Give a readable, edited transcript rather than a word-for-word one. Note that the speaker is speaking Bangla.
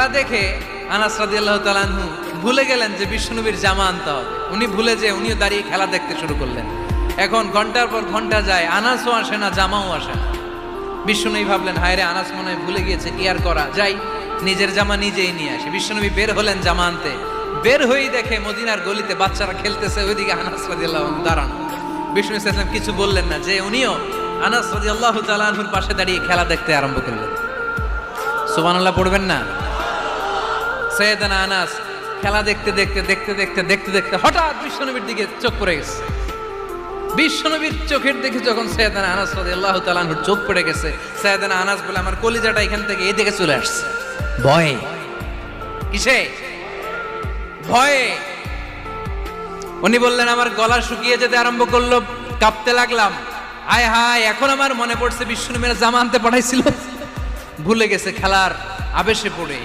খেলা দেখে আনাস রাদিয়াল্লাহু তাআলা আনহু ভুলে গেলেন যে বিশ্বনবীর জামা আনতে হবে। উনি ভুলে যে উনিও দাঁড়িয়ে খেলা দেখতে শুরু করলেন। এখন ঘন্টার পর ঘন্টা যায়, আনাসও আসে না, জামাও আসে না। বিশ্বনবী ভাবলেন, হায় রে, আনাস মনে হয় ভুলে গিয়েছে, কি আর করা, যাই নিজের জামা নিজেই নিয়ে আসে। বিশ্বনবী বের হলেন জামা আনতে। বের হয়েই দেখে মদিনার গলিতে বাচ্চারা খেলতেছে, ওইদিকে আনাস রাদিয়াল্লাহু আনহু দাঁড়ানো। বিষ্ণু ইসলাম কিছু বললেন না, যে উনিও আনাস রাদিয়াল্লাহু তাআলা আনহুর পাশে দাঁড়িয়ে খেলা দেখতে আরম্ভ করলেন। সুবহানাল্লাহ পড়বেন না? সাইয়েদানা আনাস খেলা দেখতে দেখতে দেখতে দেখতে দেখতে দেখতে হঠাৎ বিশ্বনবীর দিকে চোখ পড়ে গেছে। বিশ্বনবীর চোখের দেখে যখন সাইয়েদানা আনাস রাদিয়াল্লাহু তাআলা আনহুর চোখ পড়ে গেছে, সাইয়েদানা আনাস বলে, আমার কলিজাটা এখান থেকে এদিকে চলে আসছে ভয়ে। কিসে? ভয়ে। উনি বললেন, আমার গলা শুকিয়ে যেতে আরম্ভ করলো, কাঁপতে লাগলাম। হায় হায়, এখন আমার মনে পড়ছে বিশ্বনবীর জামা আনতে পাঠাইছিল, ভুলে গেছে খেলার আবেশে পড়ে।